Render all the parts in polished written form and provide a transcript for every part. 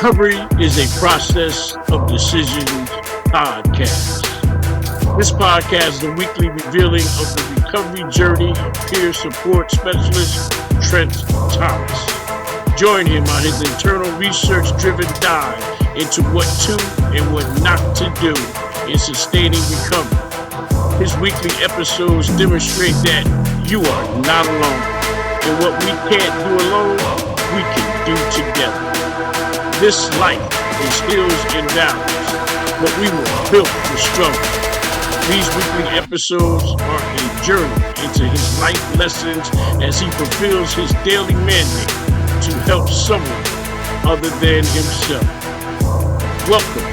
Recovery is a process of decisions podcast. This podcast is a weekly revealing of the recovery journey of peer support specialist Trent Thomas. Join him on his internal research-driven dive into what to and what not to do in sustaining recovery. His weekly episodes demonstrate that you are not alone, and what we can't do alone, we can do together. This life is hills and valleys, but we were built for struggle. These weekly episodes are a journey into his life lessons as he fulfills his daily mandate to help someone other than himself. Welcome.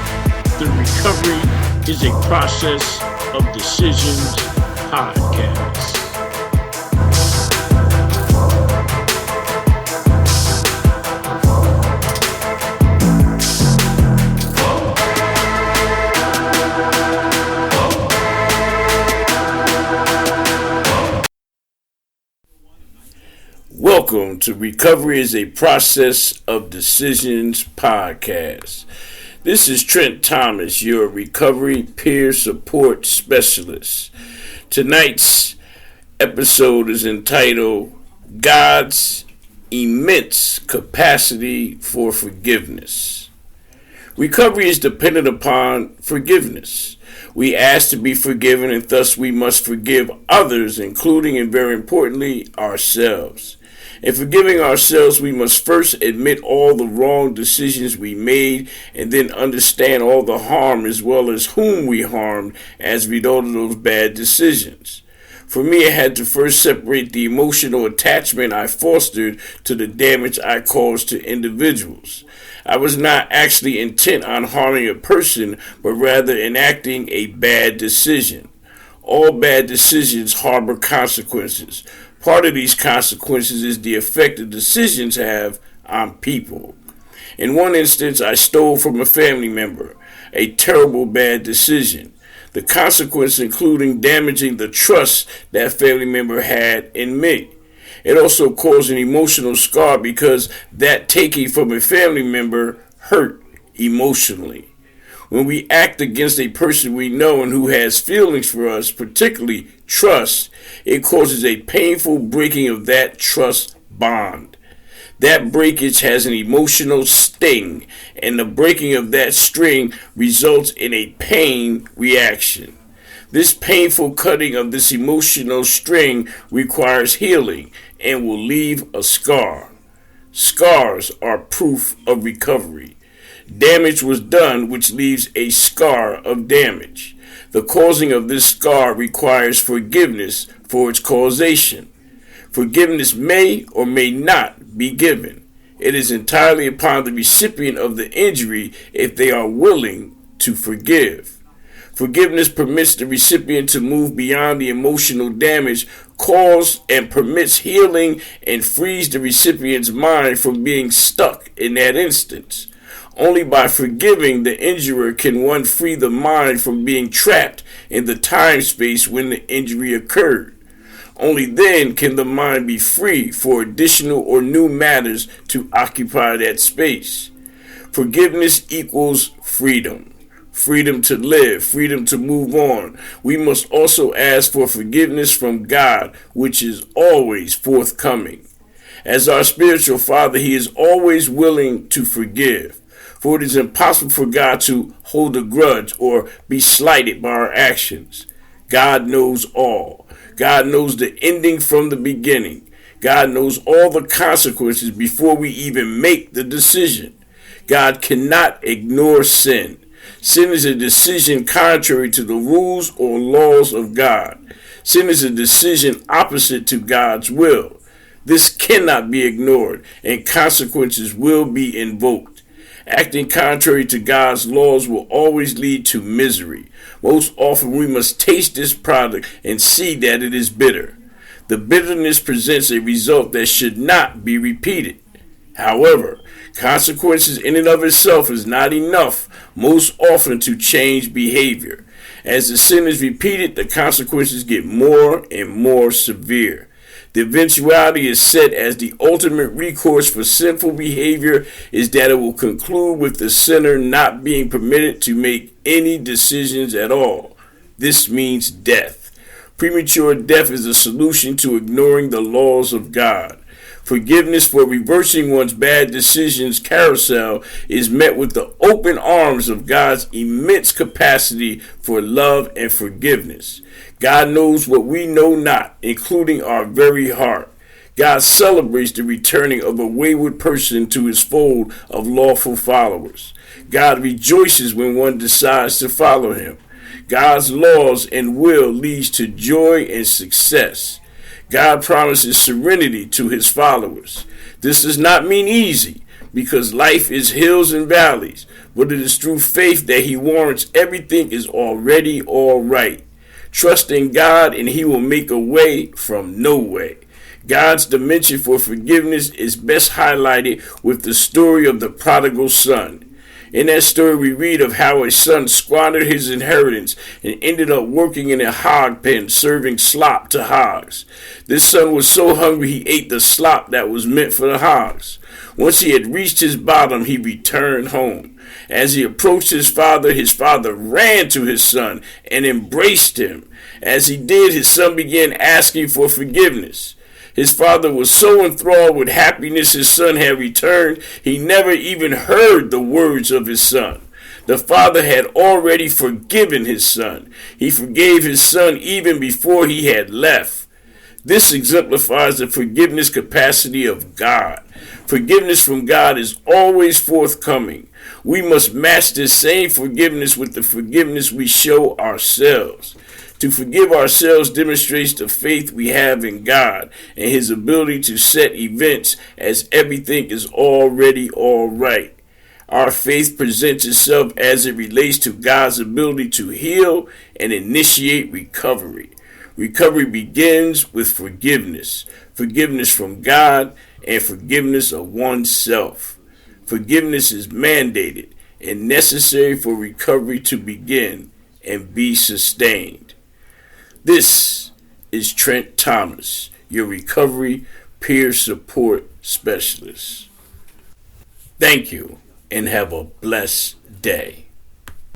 The Recovery is a Process of Decisions podcast. Welcome to Recovery is a Process of Decisions podcast. This is Trent Thomas, your recovery peer support specialist. Tonight's episode is entitled God's Immense Capacity for Forgiveness. Recovery is dependent upon forgiveness. We ask to be forgiven, and thus we must forgive others, including and very importantly, ourselves. In forgiving ourselves, we must first admit all the wrong decisions we made and then understand all the harm as well as whom we harmed as a result of those bad decisions. For me, I had to first separate the emotional attachment I fostered to the damage I caused to individuals. I was not actually intent on harming a person, but rather enacting a bad decision. All bad decisions harbor consequences. Part of these consequences is the effect the decisions have on people. In one instance, I stole from a family member, a terrible bad decision. The consequence including damaging the trust that family member had in me. It also caused an emotional scar because that taking from a family member hurt emotionally. When we act against a person we know and who has feelings for us, particularly trust, it causes a painful breaking of that trust bond. That breakage has an emotional sting, and the breaking of that string results in a pain reaction. This painful cutting of this emotional string requires healing and will leave a scar. Scars are proof of recovery. Damage was done, which leaves a scar of damage. The causing of this scar requires forgiveness for its causation. Forgiveness may or may not be given. It is entirely upon the recipient of the injury if they are willing to forgive. Forgiveness permits the recipient to move beyond the emotional damage caused and permits healing and frees the recipient's mind from being stuck in that instance. Only by forgiving the injurer can one free the mind from being trapped in the time space when the injury occurred. Only then can the mind be free for additional or new matters to occupy that space. Forgiveness equals freedom. Freedom to live, freedom to move on. We must also ask for forgiveness from God, which is always forthcoming. As our spiritual Father, He is always willing to forgive. For it is impossible for God to hold a grudge or be slighted by our actions. God knows all. God knows the ending from the beginning. God knows all the consequences before we even make the decision. God cannot ignore sin. Sin is a decision contrary to the rules or laws of God. Sin is a decision opposite to God's will. This cannot be ignored, and consequences will be invoked. Acting contrary to God's laws will always lead to misery. Most often we must taste this product and see that it is bitter. The bitterness presents a result that should not be repeated. However, consequences in and of itself is not enough most often to change behavior. As the sin is repeated, the consequences get more and more severe. The eventuality is set as the ultimate recourse for sinful behavior is that it will conclude with the sinner not being permitted to make any decisions at all. This means death. Premature death is a solution to ignoring the laws of God. Forgiveness for reversing one's bad decisions carousel is met with the open arms of God's immense capacity for love and forgiveness. God knows what we know not, including our very heart. God celebrates the returning of a wayward person to his fold of lawful followers. God rejoices when one decides to follow him. God's laws and will leads to joy and success. God promises serenity to his followers. This does not mean easy, because life is hills and valleys, but it is through faith that he warrants everything is already all right. Trust in God and he will make a way from no way. God's dimension for forgiveness is best highlighted with the story of the prodigal son. In that story, we read of how a son squandered his inheritance and ended up working in a hog pen serving slop to hogs. This son was so hungry he ate the slop that was meant for the hogs. Once he had reached his bottom, he returned home. As he approached his father ran to his son and embraced him. As he did, his son began asking for forgiveness. His father was so enthralled with happiness his son had returned, he never even heard the words of his son. The father had already forgiven his son. He forgave his son even before he had left. This exemplifies the forgiveness capacity of God. Forgiveness from God is always forthcoming. We must match this same forgiveness with the forgiveness we show ourselves. To forgive ourselves demonstrates the faith we have in God and his ability to set events as everything is already all right. Our faith presents itself as it relates to God's ability to heal and initiate recovery. Recovery begins with forgiveness. Forgiveness from God and forgiveness of oneself. Forgiveness is mandated and necessary for recovery to begin and be sustained. This is Trent Thomas, your recovery peer support specialist. Thank you and have a blessed day.